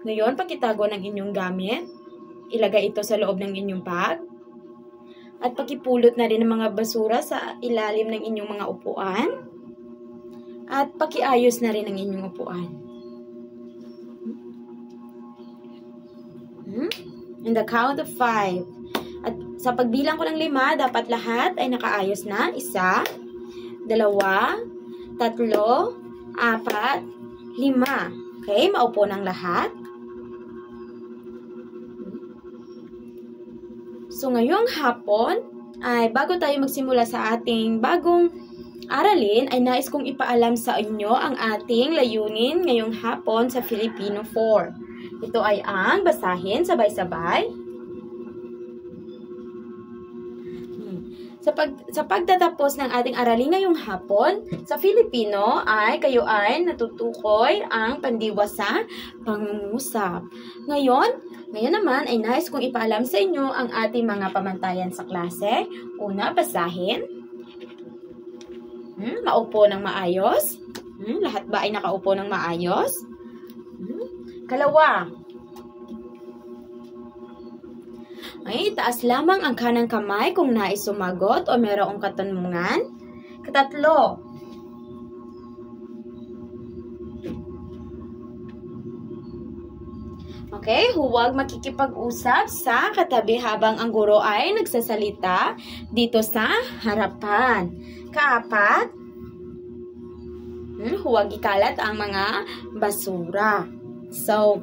Ngayon, pakitago ng inyong gamit. Ilagay ito sa loob ng inyong bag. At pakipulot na rin ng mga basura sa ilalim ng inyong mga upuan. At pakiayos na rin ang inyong upuan. In the count of 5. At sa pagbilang ko ng 5, dapat lahat ay nakaayos na. 1, 2, 3, 4, 5. Okay, maupo ng lahat. So, ngayong hapon, ay bago tayo magsimula sa ating bagong aralin, ay nais kong ipaalam sa inyo ang ating layunin ngayong hapon sa Filipino 4. Ito ay ang basahin sabay-sabay. Sa pagtatapos ng ating aralin ngayong hapon, sa Filipino ay kayo ay natutukoy ang pandiwa sa pangungusap. Ngayon naman ay nais kong ipaalam sa inyo ang ating mga pamantayan sa klase. Una, basahin. Maupo ng maayos. Lahat ba ay nakaupo ng maayos? Kalawa, ay taas lamang ang kanang kamay kung nais sumagot o mayroong katanungan. Katatlo, okay, huwag makikipag-usap sa katabi habang ang guro ay nagsasalita dito sa harapan. Kaapat, huwag ikalat ang mga basura. So,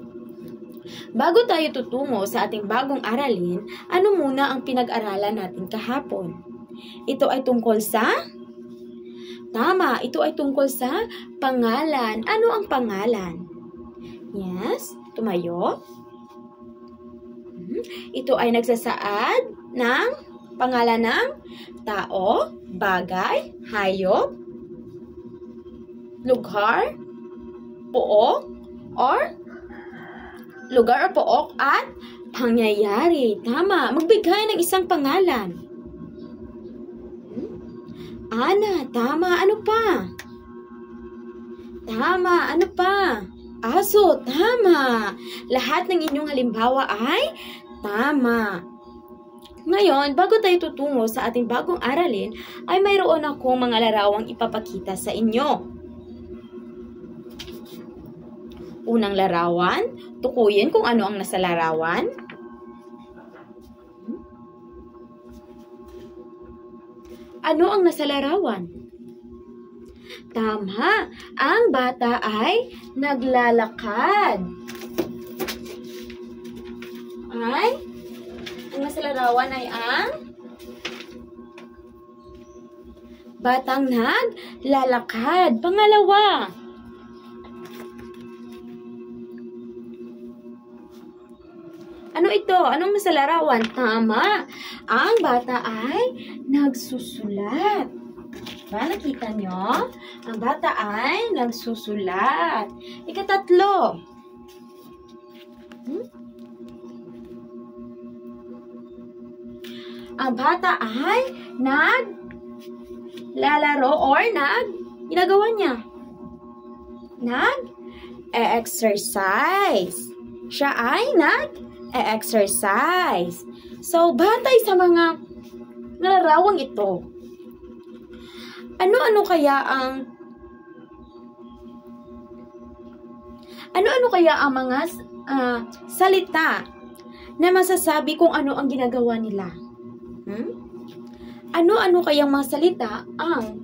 bago tayo tutungo sa ating bagong aralin, ano muna ang pinag-aralan natin kahapon? Ito ay tungkol sa? Tama, ito ay tungkol sa pangalan. Ano ang pangalan? Yes, tumayo. Ito ay nagsasaad ng pangalan ng tao, bagay, hayop, lugar, pook, or lugar o pook at pangyayari. Tama. Magbigay ng isang pangalan. Ana. Tama. Ano pa? Tama. Ano pa? Aso. Tama. Lahat ng inyong halimbawa ay tama. Ngayon, bago tayo tutungo sa ating bagong aralin, ay mayroon akong mga larawang ipapakita sa inyo. Unang larawan, tukuyin kung ano ang nasa larawan. Ano ang nasa larawan? Tama, ang bata ay naglalakad. Ang nasa larawan ay ang batang naglalakad. Pangalawa, ano ito? Anong nasa larawan? Tama. Ang bata ay nagsusulat. Ba, nakita nyo? Ang bata ay nagsusulat. Ikatatlo. Ang bata ay naglalaro or ginagawa niya? Nag-exercise. Siya ay exercise. So, batay sa mga larawang ito, ano-ano kaya ang mga salita na masasabi kung ano ang ginagawa nila? Ano-ano kayang mga salita ang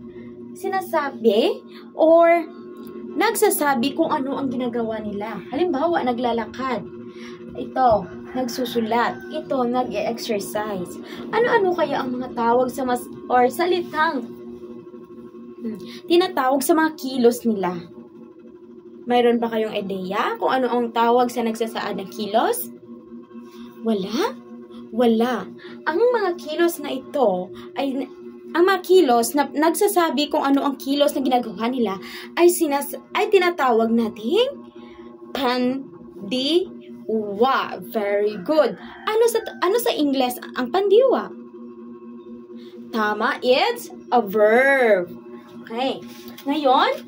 sinasabi or nagsasabi kung ano ang ginagawa nila? Halimbawa, naglalakad. Ito, nagsusulat. Ito, nag-exercise. Ano-ano kaya ang mga tawag sa or salitang tinatawag sa mga kilos nila? Mayroon ba kayong ideya kung ano ang tawag sa nagsasaad ng kilos? Wala? Wala. Ang mga kilos na ito ay ang mga kilos na nagsasabi kung ano ang kilos na ginagawa nila ay tinatawag nating pandiwa. Very good. Ano sa Ingles ang pandiwa? Tama, it's a verb. Okay. Ngayon,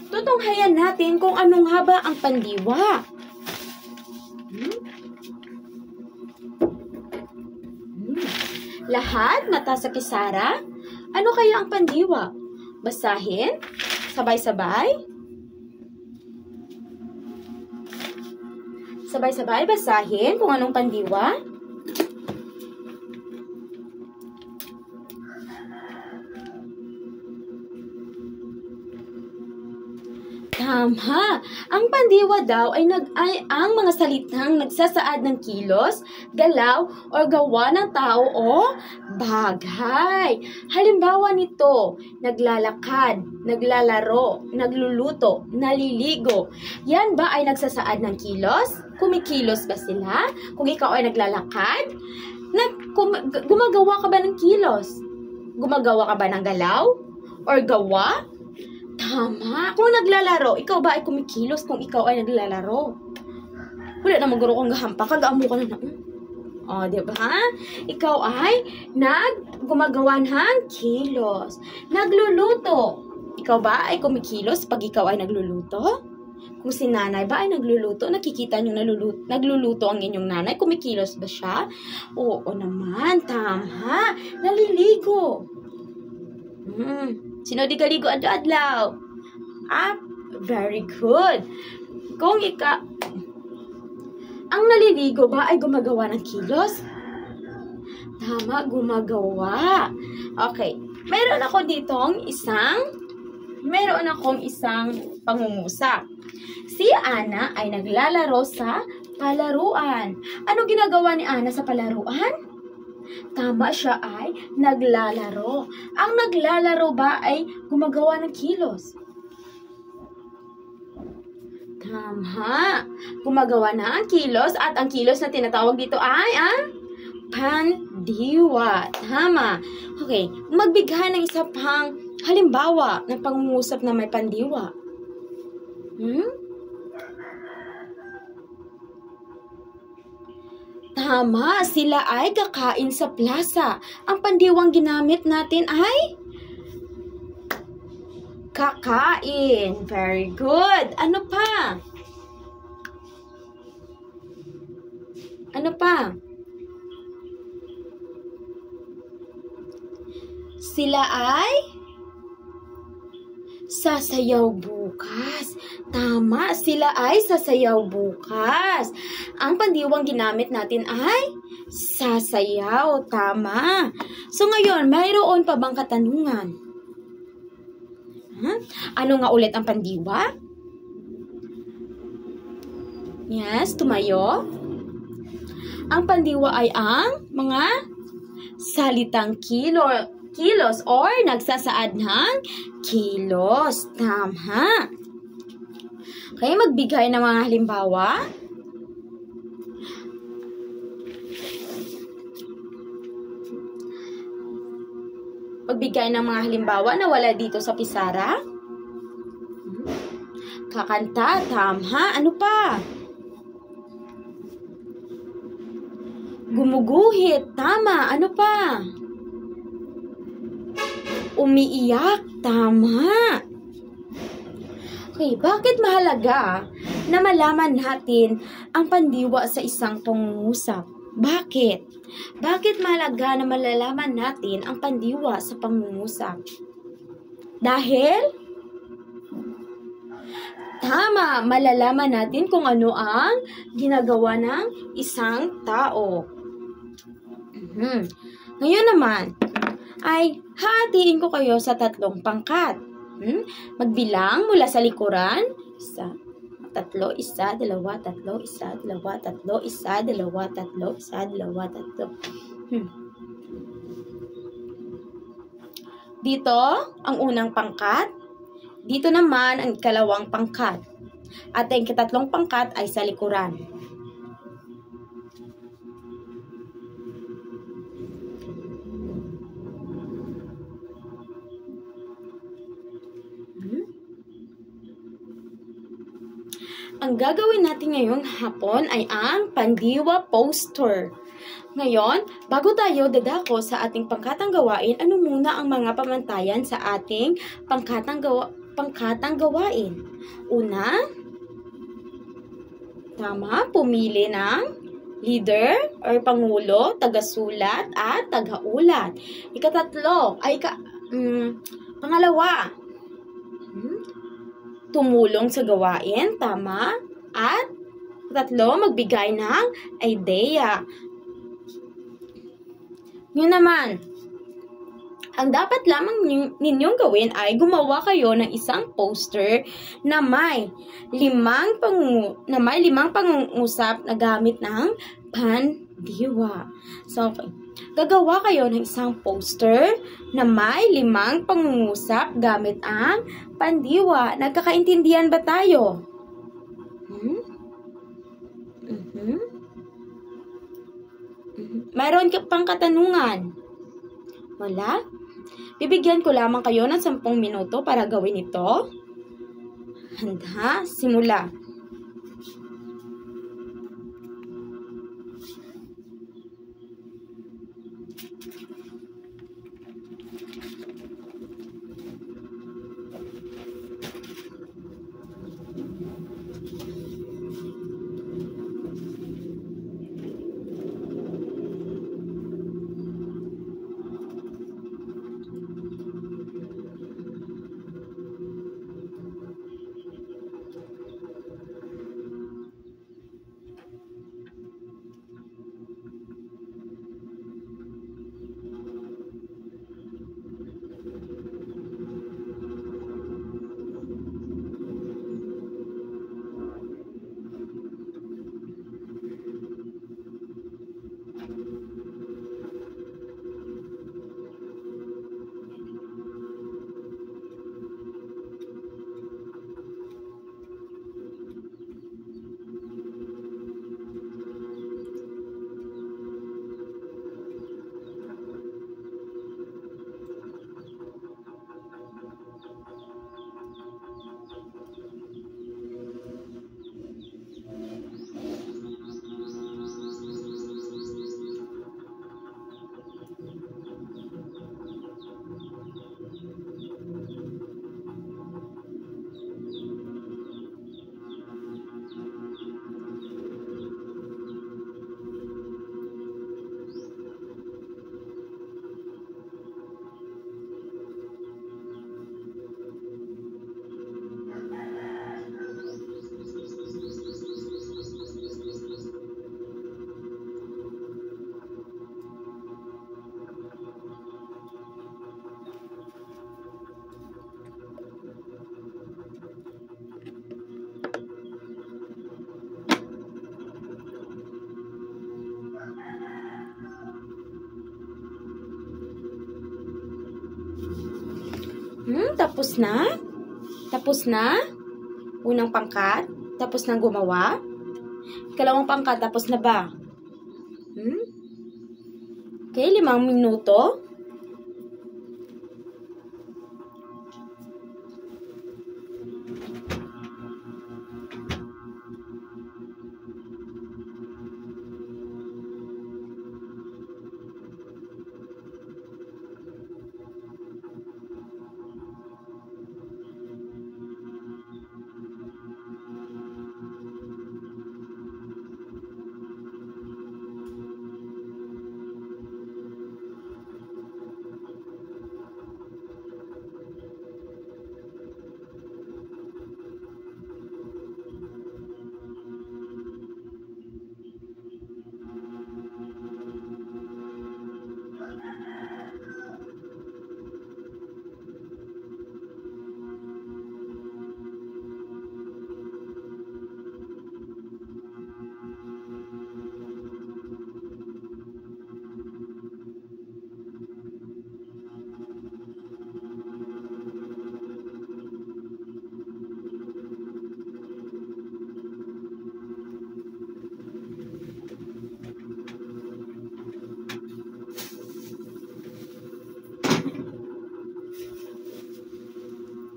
tutunghayan natin kung ano nga ba ang pandiwa. Lahat mata sa pisara? Ano kaya ang pandiwa? Basahin? Sabay-sabay? Sabay-sabay basahin kung anong pandiwa? Tama! Ang pandiwa daw ay ang mga salitang nagsasaad ng kilos, galaw, o gawa ng tao o bagay. Halimbawa nito, naglalakad, naglalaro, nagluluto, naliligo. Yan ba ay nagsasaad ng kilos? Kumikilos ba sila? Kung ikaw ay naglalakad, gumagawa ka ba ng kilos? Gumagawa ka ba ng galaw? Or gawa? Tama. Kung naglalaro, ikaw ba ay kumikilos kung ikaw ay naglalaro? Wala na maguro kong gahampa. Kagaamo ka na. O, diba? Ikaw ay gumagawa ng kilos. Nagluluto. Ikaw ba ay kumikilos pag ikaw ay nagluluto? Kung si nanay ba ay nagluluto, nakikita nyo nagluluto ang inyong nanay, kumikilos ba siya? Oo naman. Tama. Naliligo. Sino di kaligo adlaw? Very good. Kung ang naliligo ba ay gumagawa ng kilos? Tama, gumagawa. Okay. Meron akong isang pangungusap. Si Ana ay naglalaro sa palaruan. Ano ginagawa ni Ana sa palaruan? Tama, siya ay naglalaro. Ang naglalaro ba ay gumagawa ng kilos? Tama. Gumagawa na ang kilos at ang kilos na tinatawag dito ay pandiwa. Tama. Okay. Magbigay ng isa pang halimbawa ng pangungusap na may pandiwa. Tama, sila ay kakain sa plaza. Ang pandiwang ginamit natin ay kakain. Very good. Ano pa? Sila ay sasayaw bukas. Tama, sila ay sasayaw bukas. Ang pandiwang ginamit natin ay sasayaw. Tama. So ngayon, mayroon pa bang katanungan? Ano nga ulit ang pandiwa? Yes, tumayo. Ang pandiwa ay ang mga salitang kilos or nagsasaad ng kilos. Tama. Okay, magbigay ng mga halimbawa. Magbigay ng mga halimbawa na wala dito sa pisara. Kakanta. Tama. Ano pa? Gumuguhit. Tama. Ano pa? Umiiyak. Tama. Okay, bakit mahalaga na malaman natin ang pandiwa sa isang pangungusap? Bakit? Bakit mahalaga na malalaman natin ang pandiwa sa pangungusap? Dahil? Tama, malalaman natin kung ano ang ginagawa ng isang tao. Ngayon naman, ay hatiin ko kayo sa 3 pangkat. Magbilang mula sa likuran. 1, 2, 1, 2, 1, 2, 1, 2, 1, 2, 1, 2, 1, 2. Dito, ang unang pangkat. Dito naman, ang ikalawang pangkat. At ang ikatlong pangkat ay sa likuran. Ang gagawin natin ngayong hapon ay ang pandiwa poster. Ngayon, bago tayo dadako sa ating pangkatang gawain, ano muna ang mga pamantayan sa ating pangkatang gawain? Una, tama, pumili ng leader or pangulo, tagasulat, at tagaulat. Ikatatlo, pangalawa, tumulong sa gawain, tama. At tatlo, magbigay ng idea. Yun naman, ang dapat lamang ninyong gawin ay gumawa kayo ng isang poster na may limang pangungusap na gamit ng pandiwa. So, gagawa kayo ng isang poster na may limang pangungusap gamit ang pandiwa. Nagkakaintindihan ba tayo? Mayroon ka pang katanungan? Wala? Bibigyan ko lamang kayo ng 10 minuto para gawin ito. Handa? Simula. Tapos na? Tapos na? Unang pangkat? Tapos na gumawa? Ikalawang pangkat, tapos na ba? Okay, 5 minuto.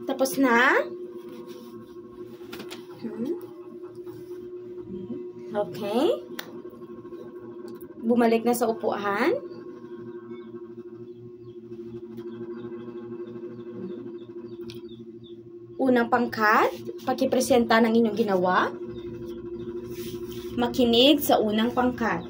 Tapos na? Okay. Bumalik na sa upuan. Unang pangkat, pakipresenta ng inyong ginawa. makinig sa unang pangkat.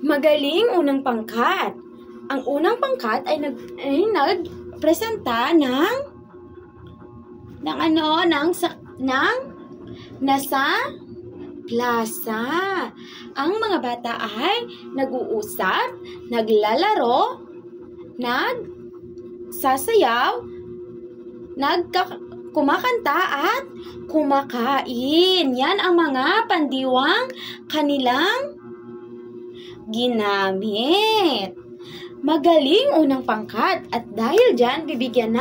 Magaling unang pangkat. Ang unang pangkat ay nagpresenta nasa plaza. Ang mga bata ay nag-uusap, naglalaro, nagsasayaw, kumakanta at kumakain. Yan ang mga pandiwang kanilang ginamit. Magaling unang pangkat, at dahil dyan, bibigyan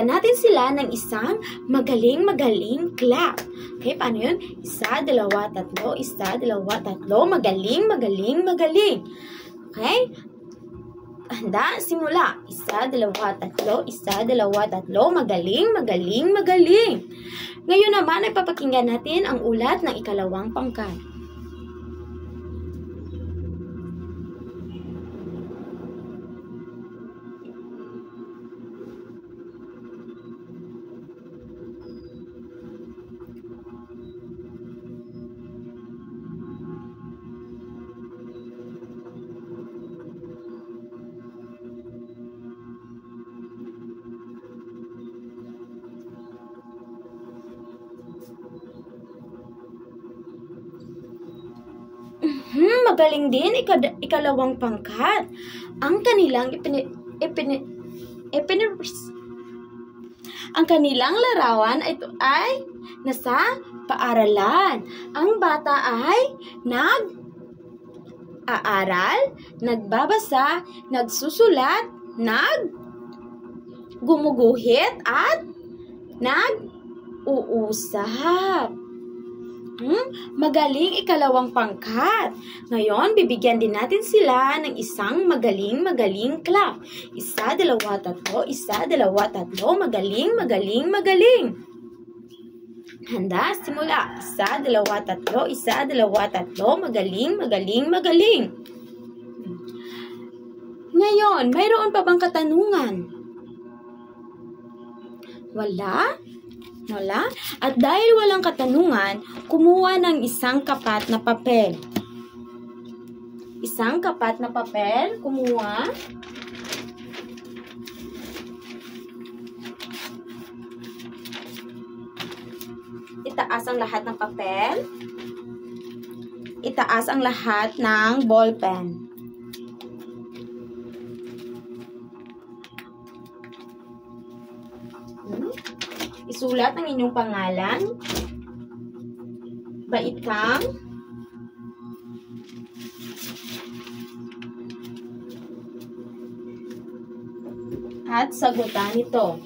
natin sila ng isang magaling clap. Okay, paano yun? 1, 2, 3, 1, 2, 3, magaling. Okay? Handa, simula. 1, 2, 3, 1, 2, 3, magaling. Ngayon naman ay papakinggan natin ang ulat ng ikalawang pangkat. Magaling din ikalawang pangkat. Ang kanilang larawan ay nasa paaralan. Ang bata ay nag-aaral, nagbabasa, nagsusulat, gumuguhit at nag-uusap. Magaling ikalawang pangkat. Ngayon, bibigyan din natin sila ng isang magaling clap. 1, 2, 3, 1, 2, 3, magaling. Handa, simula. 1, 2, 3, 1, 2, 3, magaling. Ngayon, mayroon pa bang katanungan? Wala? At dahil walang katanungan, kumuha ng isang kapat na papel. Kumuha. Itaas ang lahat ng papel. Itaas ang lahat ng ballpen. Isulat ang inyong pangalan. Bait kang. At sagutan ito.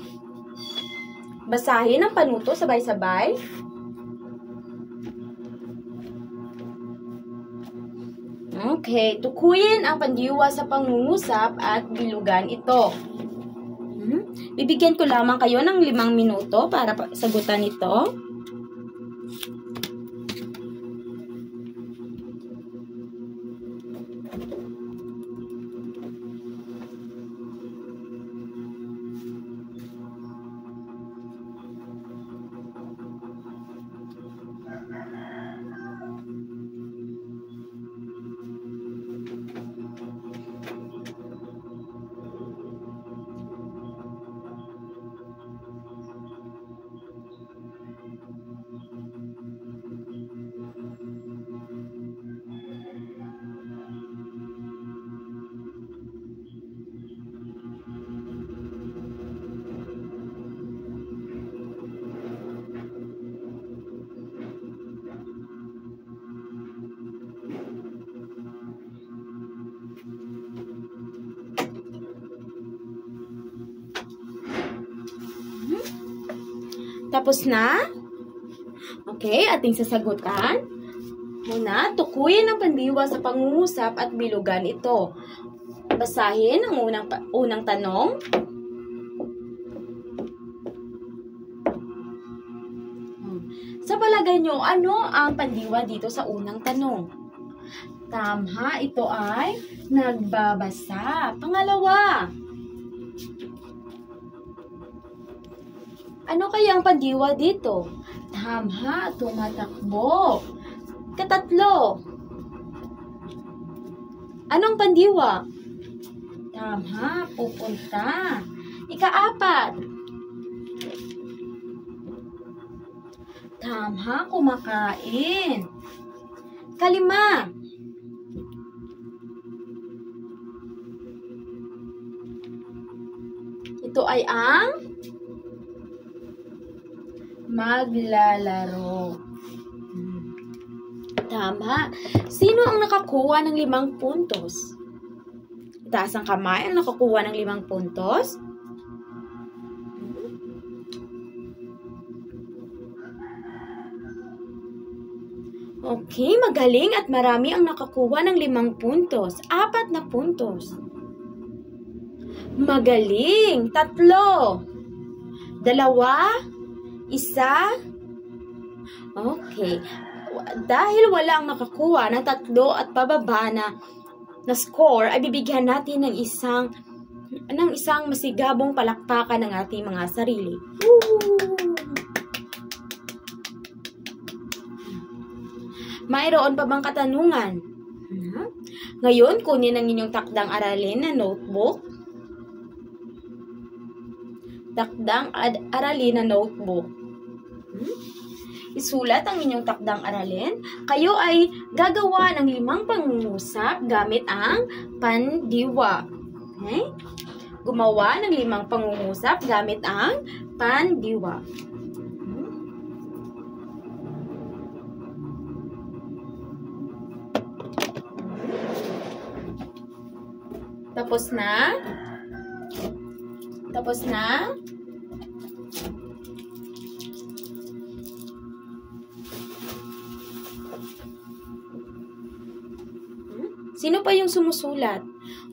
Basahin ang panuto sabay-sabay. Okay, tukuyin ang pandiwa sa pangungusap at bilugan ito. Bibigyan ko lamang kayo ng 5 minuto para sagutan ito. Tapos na? Okay, ating sasagutan. Muna, tukuyin ang pandiwa sa pangungusap at bilugan ito. basahin ang unang tanong. Sa palagay nyo, ano ang pandiwa dito sa unang tanong? Tama, ito ay nagbabasa. Pangalawa, ano kaya ang pandiwa dito? Tama, tumatakbo. Katatlo, anong pandiwa? Tama, pupunta. Ikaapat, tama, kumakain. Kalima, ito ay ang maglalaro. Tama. Sino ang nakakuha ng 5 puntos? Itaas ang kamay ang nakakuha ng 5 puntos. Okay, magaling at marami ang nakakuha ng 5 puntos. 4 na puntos. Magaling. 3. 2. 1. Okay. Dahil wala ang nakakuha ng 3 at pababa na score, ay bibigyan natin ng isang masigabong palakpakan ng ating mga sarili. Woo! Mayroon pa bang katanungan? Ngayon, kunin ang inyong takdang aralin na notebook. Takdang aralin na notebook. Isulat ang inyong takdang aralin. Kayo ay gagawa ng 5 pangungusap gamit ang pandiwa. Okay? Gumawa ng 5 pangungusap gamit ang pandiwa. Tapos na? Tapos na? Sino pa yung sumusulat?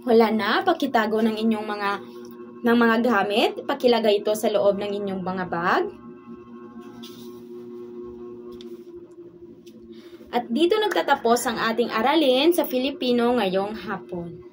Wala na, pakitago ng inyong mga gamit. Pakilagay ito sa loob ng inyong mga bag. At dito nagtatapos ang ating aralin sa Filipino ngayong hapon.